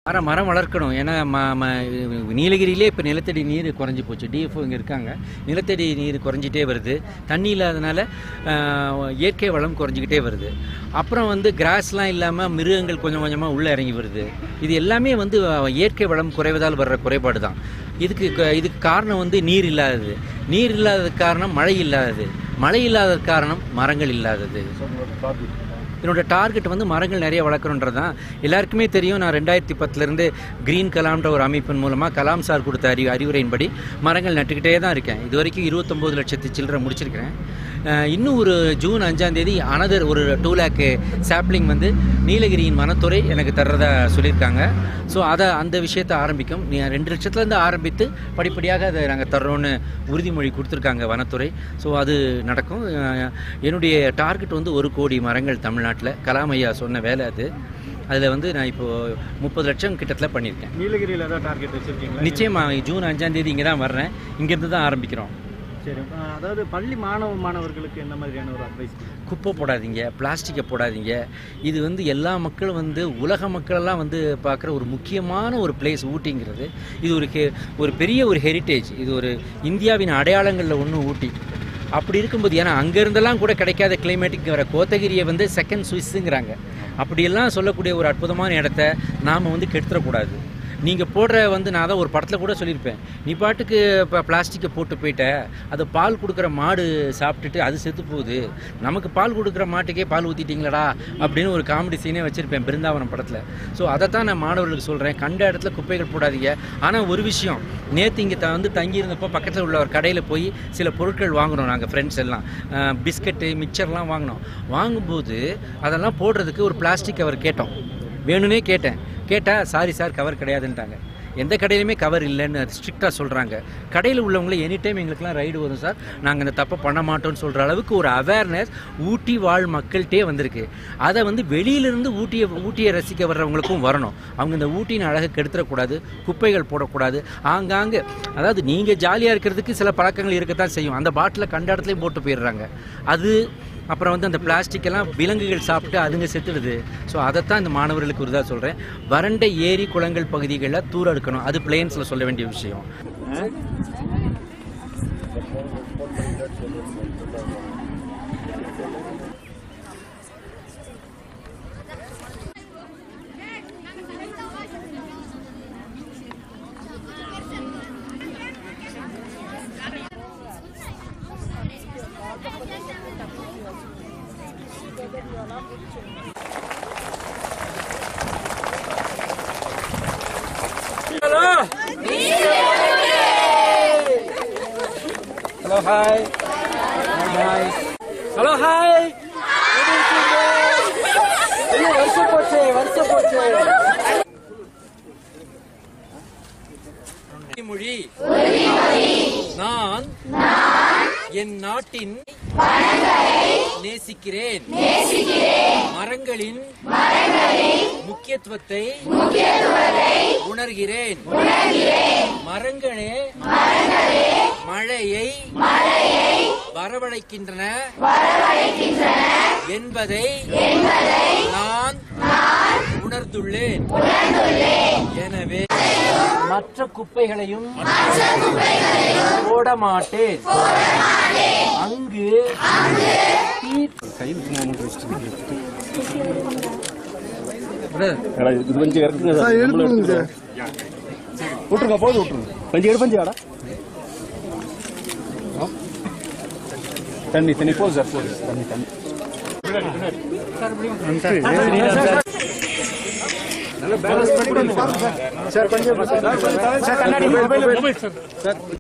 மரம் வளர்க்கணும். ஏன்னா நீலகிரியிலே இப்போ நிலத்தடி நீர் குறைஞ்சி போச்சு. டிஎஃப்ஓ இங்கே இருக்காங்க. நிலத்தடி நீர் குறைஞ்சிட்டே வருது. தண்ணி இல்லாதனால இயற்கை வளம் குறைஞ்சிக்கிட்டே வருது. அப்புறம் கிராஸ்லாம் இல்லாமல் மிருகங்கள் கொஞ்சம் கொஞ்சமாக உள்ளே இறங்கி வருது. இது எல்லாமே இயற்கை வளம் குறைவதால் வர்ற குறைபாடு தான். இதுக்கு காரணம் நீர் இல்லாதது. நீர் இல்லாததுக்கு காரணம் மழை இல்லாதது. மழை இல்லாததுக்கு காரணம் மரங்கள் இல்லாதது. என்னோட டார்கெட் மரங்கள் நிறைய வளர்க்கணுன்றது தான். எல்லாருக்குமே தெரியும், நான் 2010 கிரீன் கலாம்ன்ற ஒரு அமைப்பின் மூலமாக கலாம் சார் கொடுத்த அறிவுரையின்படி மரங்கள் நட்டுக்கிட்டே தான் இருக்கேன். இது வரைக்கும் 29 லட்சத்து சில்லரை முடிச்சிருக்கிறேன். இன்னும் ஒரு ஜூன் 5ஆம் தேதி அனதர் ஒரு 2 lakh சாப்ளிங் நீலகிரியின் வனத்துறை எனக்கு தர்றதா சொல்லியிருக்காங்க. ஸோ அந்த விஷயத்தை ஆரம்பிக்கும். 2 லட்சத்துலேருந்து ஆரம்பித்து படிப்படியாக அதை நாங்கள் தர்றோன்னு உறுதிமொழி கொடுத்துருக்காங்க வனத்துறை. ஸோ அது நடக்கும். என்னுடைய டார்கெட் 1 கோடி மரங்கள் தமிழ்நாட்டில். கலாம் ஐயா சொன்ன வேலை அது. அதில் நான் இப்போது 30 லட்சம் கிட்டத்தில் பண்ணியிருக்கேன். நீலகிரியில் ஏதாவது டார்கெட் வச்சுருக்கீங்களா? நிச்சயமாக ஜூன் 5ஆம் தேதி இங்கே தான் வர்றேன். இங்கேருந்து தான் ஆரம்பிக்கிறோம். சரி, அதாவது பள்ளி மாணவர்களுக்கு என்ன மாதிரியான ஒரு அட்வைஸ்? குப்பை போடாதீங்க, பிளாஸ்டிக்கை போடாதீங்க. இது எல்லா மக்களும் உலக மக்களெல்லாம் பார்க்குற ஒரு முக்கியமான ஒரு பிளேஸ் ஊட்டிங்கிறது. இது ஒரு பெரிய ஒரு ஹெரிட்டேஜ். இது ஒரு இந்தியாவின் அடையாளங்களில் ஒன்று ஊட்டி. அப்படி இருக்கும்போது, ஏன்னா அங்கேருந்தெல்லாம் கூட கிடைக்காத கிளைமேட்டுக்கு வர கோத்தகிரியை செகண்ட் சுவிஸ்ஸுங்கிறாங்க. அப்படியெல்லாம் சொல்லக்கூடிய ஒரு அற்புதமான இடத்த நாம் கெடுத்துடக்கூடாது. நீங்கள் போடுற நான் தான் ஒரு படத்தில் கூட சொல்லியிருப்பேன், நீ பாட்டுக்கு இப்போ பிளாஸ்டிக்கை போட்டு போயிட்ட, அதை பால் கொடுக்குற மாடு சாப்பிட்டுட்டு அது செத்து போகுது, நமக்கு பால் கொடுக்குற மாட்டுக்கே பால் ஊற்றிட்டீங்களடா அப்படின்னு ஒரு காமெடி சீனே வச்சுருப்பேன் பிருந்தாவனம் படத்தில். ஸோ அதை தான் நான் மாணவர்களுக்கு சொல்கிறேன், கண்ட இடத்துல குப்பைகள் போடாதீங்க. ஆனால் ஒரு விஷயம், நேற்று இங்கே தங்கியிருந்தப்போ பக்கத்தில் உள்ள ஒரு கடையில் போய் சில பொருட்கள் வாங்கினோம். நாங்கள் ஃப்ரெண்ட்ஸ் எல்லாம் பிஸ்கட்டு மிக்சர்லாம் வாங்கும்போது அதெல்லாம் போடுறதுக்கு ஒரு பிளாஸ்டிக் கவர் கேட்டோம். வேணும்னே கேட்டால் சாரி சார் கவர் கிடையாதுன்ட்டாங்க. எந்த கடையிலுமே கவர் இல்லைன்னு ஸ்ட்ரிக்டாக சொல்கிறாங்க. கடையில் உள்ளவங்களே எனி டைம் எங்களுக்குலாம் ரைடு வரும் சார், நாங்கள் இந்த தப்பை பண்ண மாட்டோம்னு சொல்கிற அளவுக்கு ஒரு அவேர்னஸ் ஊட்டி வாழ் மக்கள்கிட்டே வந்திருக்கு. அதை வெளியிலிருந்து ஊட்டியை ரசிக்க வர்றவங்களுக்கும் வரணும். அவங்க இந்த ஊட்டியின் அழகை கெடுத்துடக்கூடாது, குப்பைகள் போடக்கூடாது. ஆங்காங்கே அதாவது நீங்கள் ஜாலியாக இருக்கிறதுக்கு சில பழக்கங்கள் இருக்கத்தான் செய்யும். அந்த பாட்டிலை கண்ட இடத்துலையும் போட்டு போயிடுறாங்க. அது அப்புறம் அந்த பிளாஸ்டிக்கெல்லாம் விலங்குகள் சாப்பிட்டு அதுங்க செத்துடுது. ஸோ அதைத்தான் இந்த மாணவர்களுக்கு ஒரு இதாக சொல்கிறேன். வறண்ட ஏரி குளங்கள் பகுதிகளில் தூர எடுக்கணும். அது பிளேன்ஸில் சொல்ல வேண்டிய விஷயம். Hello, hi. Hi. Hello, hi. வருஷம் போச்சு. மொழி நான் என் நாட்டின் நேசிக்கிறேன். மரங்களின் முக்கியத்துவத்தை உணர்கிறேன். மரங்களே மழையை வரவழைக்கின்றன என்பதை நான் உணர்ந்துள்ளேன். எனவே மற்ற குப்பைகளையும் போட மாட்டேன். அங்கு இது கொஞ்சம் இறக்குங்க சார். விட்டுருங்க, போது விட்டுருங்க. கொஞ்சம் எடுப்பஞ்சாடா தண்ணி போதும் சார், போதும் தண்ணி. நல்லா பேலன்ஸ் பண்ணி சார். கொஞ்சம் சார் கண்ணாடி